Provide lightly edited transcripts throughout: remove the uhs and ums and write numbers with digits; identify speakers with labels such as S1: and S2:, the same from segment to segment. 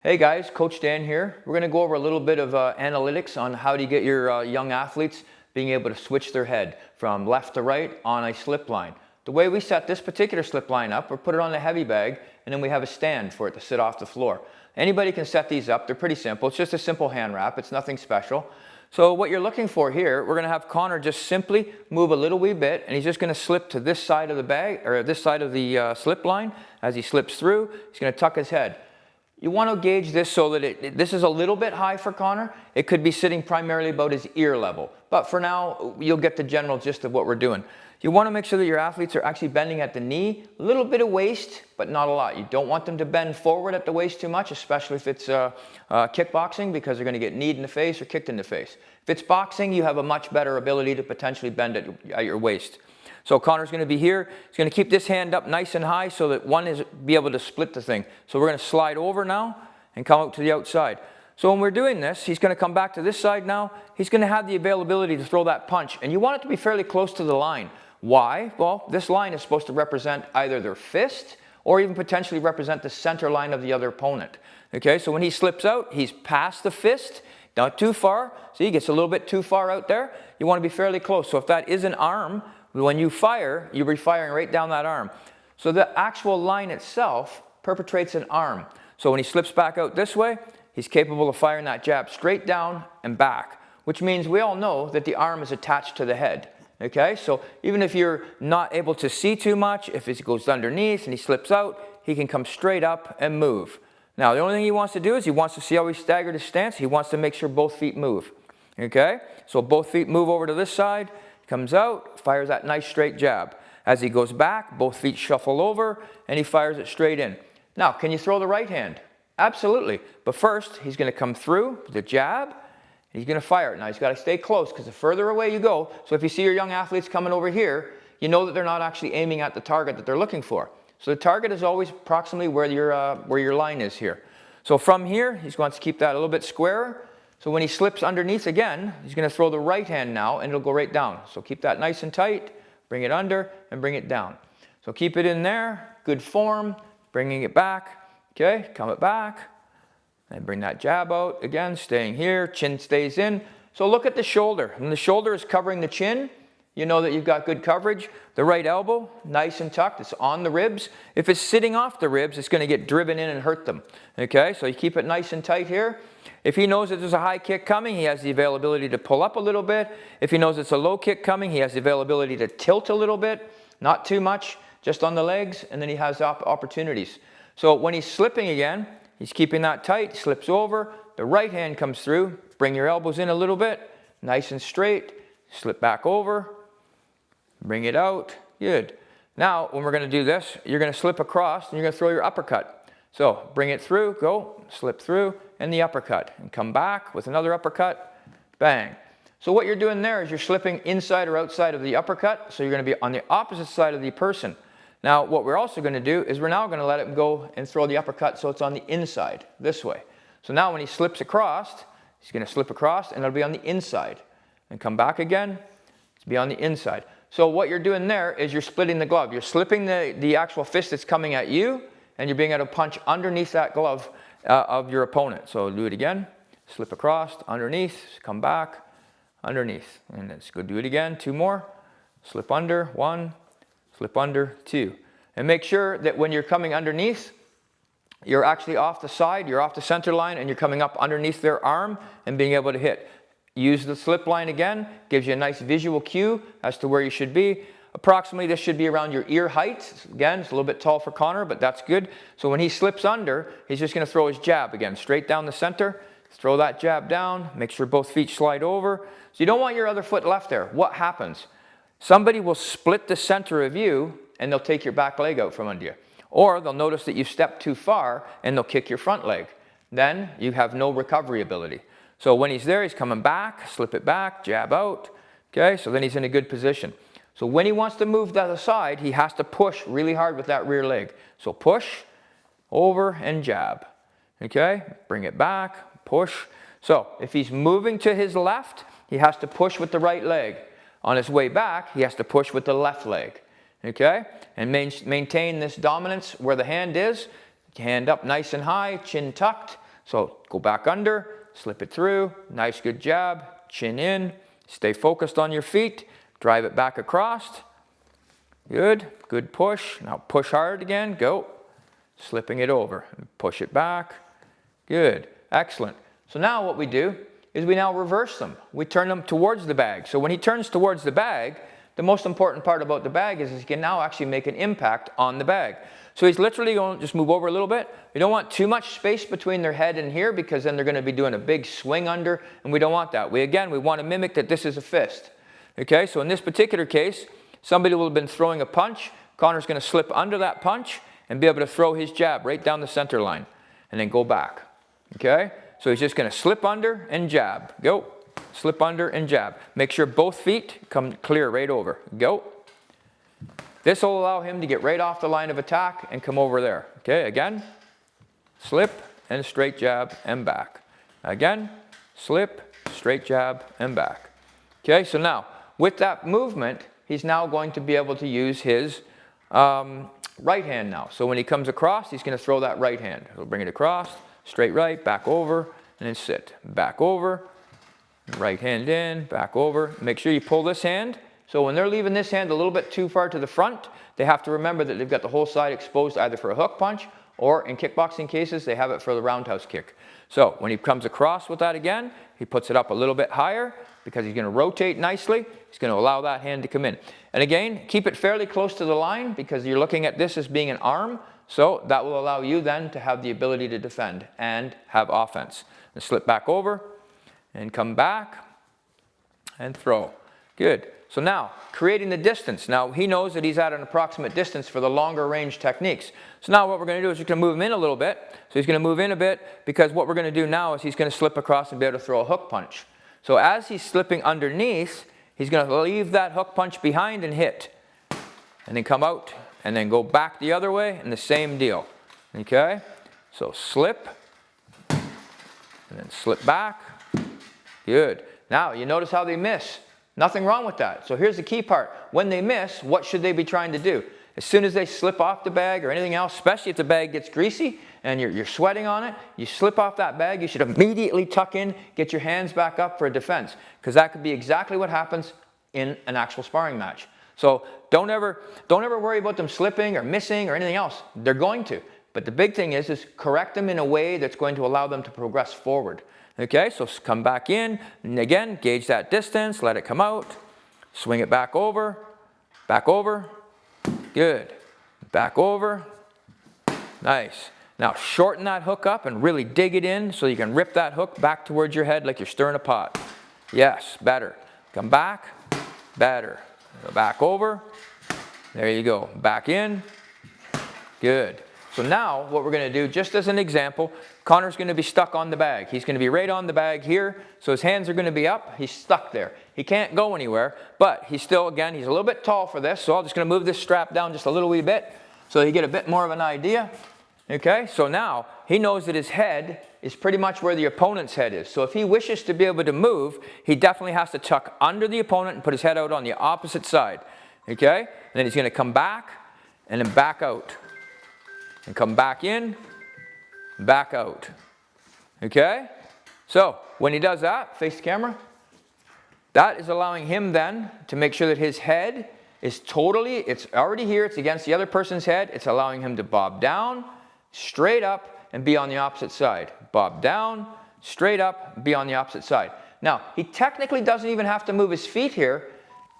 S1: Hey guys, Coach Dan here. We're going to go over a little bit of analytics on how to get your young athletes being able to switch their head from left to right on a slip line. The way we set this particular slip line up, we put it on the heavy bag and then we have a stand for it to sit off the floor. Anybody can set these up. They're pretty simple. It's just a simple hand wrap. It's nothing special. So what you're looking for here, we're going to have Connor just simply move a little wee bit, and he's just going to slip to this side of the bag, or this side of the slip line. As he slips through, he's going to tuck his head. You want to gauge this so that this is a little bit high for Connor. It could be sitting primarily about his ear level. But for now, you'll get the general gist of what we're doing. You want to make sure that your athletes are actually bending at the knee, a little bit of waist, but not a lot. You don't want them to bend forward at the waist too much, especially if it's kickboxing, because they're going to get kneed in the face or kicked in the face. If it's boxing, you have a much better ability to potentially bend at your waist. So Connor's going to be here. He's going to keep this hand up nice and high so that one is be able to split the thing. So we're going to slide over now and come out to the outside. So when we're doing this, he's going to come back to this side now. He's going to have the availability to throw that punch. And you want it to be fairly close to the line. Why? Well, this line is supposed to represent either their fist or even potentially represent the center line of the other opponent. Okay, so when he slips out, he's past the fist, not too far. See, he gets a little bit too far out there. You want to be fairly close. So if that is an arm, when you fire, you'll be firing right down that arm. So the actual line itself perpetrates an arm. So when he slips back out this way, he's capable of firing that jab straight down and back, which means we all know that the arm is attached to the head. Okay, so even if you're not able to see too much, if it goes underneath and he slips out, he can come straight up and move. Now, the only thing he wants to do is he wants to see how he staggered his stance. He wants to make sure both feet move. Okay, so both feet move over to this side, comes out, fires that nice straight jab. As he goes back, both feet shuffle over, and he fires it straight in. Now, can you throw the right hand? Absolutely. But first, he's going to come through the jab. He's going to fire it. Now, he's got to stay close because the further away you go, so if you see your young athletes coming over here, you know that they're not actually aiming at the target that they're looking for. So the target is always approximately where your line is here. So from here, he's going to keep that a little bit squarer. So when he slips underneath again, he's going to throw the right hand now, and it'll go right down. So keep that nice and tight, bring it under, and bring it down. So keep it in there, good form, bringing it back. Okay, come it back. And bring that jab out, again, staying here, chin stays in. So look at the shoulder. When the shoulder is covering the chin, you know that you've got good coverage. The right elbow, nice and tucked, it's on the ribs. If it's sitting off the ribs, it's going to get driven in and hurt them. Okay, so you keep it nice and tight here. If he knows that there's a high kick coming, he has the availability to pull up a little bit. If he knows it's a low kick coming, he has the availability to tilt a little bit, not too much, just on the legs, and then he has opportunities. So when he's slipping again, he's keeping that tight, slips over, the right hand comes through, bring your elbows in a little bit, nice and straight, slip back over, bring it out, good. Now, when we're going to do this, you're going to slip across and you're going to throw your uppercut. So bring it through, go, slip through, and the uppercut. And come back with another uppercut, bang. So what you're doing there is you're slipping inside or outside of the uppercut, so you're going to be on the opposite side of the person. Now, what we're also going to do is we're now going to let him go and throw the uppercut so it's on the inside, this way. So now when he slips across, he's going to slip across and it'll be on the inside. And come back again, it's be on the inside. So what you're doing there is you're splitting the glove. You're slipping the actual fist that's coming at you, and you're being able to punch underneath that glove of your opponent. So do it again, slip across, underneath, come back, underneath. And let's go do it again, two more. Slip under, one, slip under, two. And make sure that when you're coming underneath, you're actually off the side, you're off the center line, and you're coming up underneath their arm and being able to hit. Use the slip line again, gives you a nice visual cue as to where you should be. Approximately this should be around your ear height. Again, it's a little bit tall for Connor, but that's good. So when he slips under, he's just going to throw his jab again, straight down the center. Throw that jab down, make sure both feet slide over. So you don't want your other foot left there. What happens? Somebody will split the center of you and they'll take your back leg out from under you. Or they'll notice that you've stepped too far and they'll kick your front leg. Then you have no recovery ability. So when he's there, he's coming back, slip it back, jab out. Okay, so then he's in a good position. So when he wants to move to the side, he has to push really hard with that rear leg. So push, over, and jab. Okay, bring it back, push. So if he's moving to his left, he has to push with the right leg. On his way back, he has to push with the left leg. Okay, and maintain this dominance where the hand is. Hand up nice and high, chin tucked. So go back under, slip it through, nice good jab, chin in, stay focused on your feet, drive it back across. Good, good push. Now push hard again, go. Slipping it over, push it back. Good, excellent. So now what we do is we now reverse them. We turn them towards the bag. So when he turns towards the bag, the most important part about the bag is he can now actually make an impact on the bag. So he's literally going to just move over a little bit. We don't want too much space between their head and here because then they're going to be doing a big swing under, and we don't want that. We want to mimic that this is a fist. Okay, so in this particular case, somebody will have been throwing a punch. Connor's going to slip under that punch and be able to throw his jab right down the center line and then go back. Okay, so he's just going to slip under and jab. Go. Slip under and jab. Make sure both feet come clear right over. Go. This will allow him to get right off the line of attack and come over there. Okay, again, slip and straight jab and back. Again, slip, straight jab and back. Okay, so now with that movement, he's now going to be able to use his right hand now. So when he comes across, he's going to throw that right hand. He'll bring it across, straight right, back over, and then sit. Back over, right hand in, back over. Make sure you pull this hand. So when they're leaving this hand a little bit too far to the front, they have to remember that they've got the whole side exposed either for a hook punch or in kickboxing cases, they have it for the roundhouse kick. So when he comes across with that again, he puts it up a little bit higher because he's going to rotate nicely. He's going to allow that hand to come in. And again, keep it fairly close to the line because you're looking at this as being an arm. So that will allow you then to have the ability to defend and have offense. And slip back over and come back and throw. Good. So now, creating the distance. Now, he knows that he's at an approximate distance for the longer range techniques. So now what we're going to do is we're going to move him in a little bit. So he's going to move in a bit because what we're going to do now is he's going to slip across and be able to throw a hook punch. So as he's slipping underneath, he's going to leave that hook punch behind and hit. And then come out and then go back the other way and the same deal. Okay? So slip and then slip back. Good. Now, you notice how they miss. Nothing wrong with that. So here's the key part. When they miss, what should they be trying to do? As soon as they slip off the bag or anything else, especially if the bag gets greasy and you're sweating on it, you slip off that bag, you should immediately tuck in, get your hands back up for a defense. Because that could be exactly what happens in an actual sparring match. So don't ever worry about them slipping or missing or anything else. They're going to. But the big thing is correct them in a way that's going to allow them to progress forward. Okay, so come back in, and again, gauge that distance, let it come out, swing it back over, good, back over, nice. Now shorten that hook up and really dig it in so you can rip that hook back towards your head like you're stirring a pot. Yes, better. Come back, better. Back over, there you go, back in, good. So now what we're going to do, just as an example, Connor's going to be stuck on the bag. He's going to be right on the bag here. So his hands are going to be up. He's stuck there. He can't go anywhere, but he's still, again, he's a little bit tall for this. So I'm just going to move this strap down just a little wee bit so you get a bit more of an idea. Okay, so now he knows that his head is pretty much where the opponent's head is. So if he wishes to be able to move, he definitely has to tuck under the opponent and put his head out on the opposite side. Okay, and then he's going to come back and then back out. And come back in, back out. Okay? So, when he does that, face the camera, that is allowing him then to make sure that his head is totally, it's already here, it's against the other person's head. It's allowing him to bob down, straight up, and be on the opposite side. Bob down, straight up, be on the opposite side. Now, he technically doesn't even have to move his feet here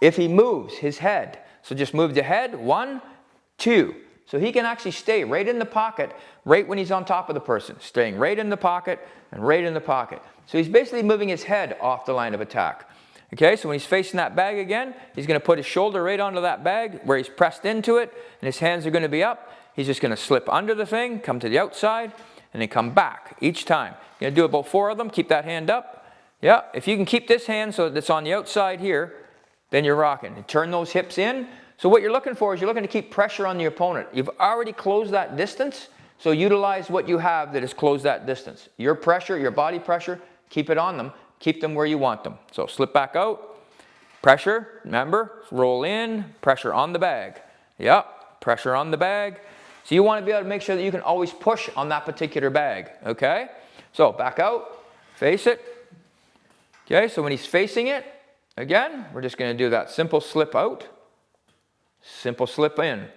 S1: if he moves his head. So just move the head, 1, 2. So he can actually stay right in the pocket, right when he's on top of the person. Staying right in the pocket and right in the pocket. So he's basically moving his head off the line of attack. Okay, so when he's facing that bag again, he's going to put his shoulder right onto that bag where he's pressed into it, and his hands are going to be up. He's just going to slip under the thing, come to the outside, and then come back each time. You're going to do about 4 of them. Keep that hand up. Yeah, if you can keep this hand so that it's on the outside here, then you're rocking. And turn those hips in. So what you're looking for is you're looking to keep pressure on the opponent. You've already closed that distance, so utilize what you have that has closed that distance. Your pressure, your body pressure, keep it on them. Keep them where you want them. So slip back out, pressure, remember, roll in, pressure on the bag. Yep, pressure on the bag. So you want to be able to make sure that you can always push on that particular bag, okay? So back out, face it. Okay, so when he's facing it, again, we're just going to do that simple slip out, simple slip in.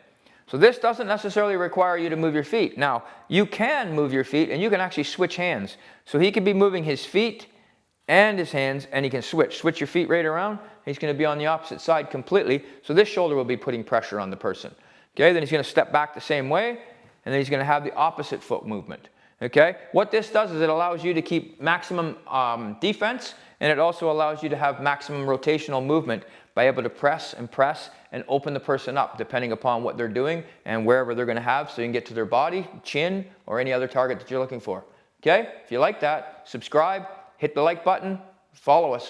S1: So this doesn't necessarily require you to move your feet. Now, you can move your feet and you can actually switch hands. So he could be moving his feet and his hands, and he can switch your feet right around. He's going to be on the opposite side completely. So this shoulder will be putting pressure on the person. Okay, then he's going to step back the same way, and then he's going to have the opposite foot movement. Okay, what this does is it allows you to keep maximum defense, and it also allows you to have maximum rotational movement by able to press and open the person up depending upon what they're doing and wherever they're going to have, so you can get to their body, chin, or any other target that you're looking for. Okay, if you like that, subscribe, hit the like button, follow us.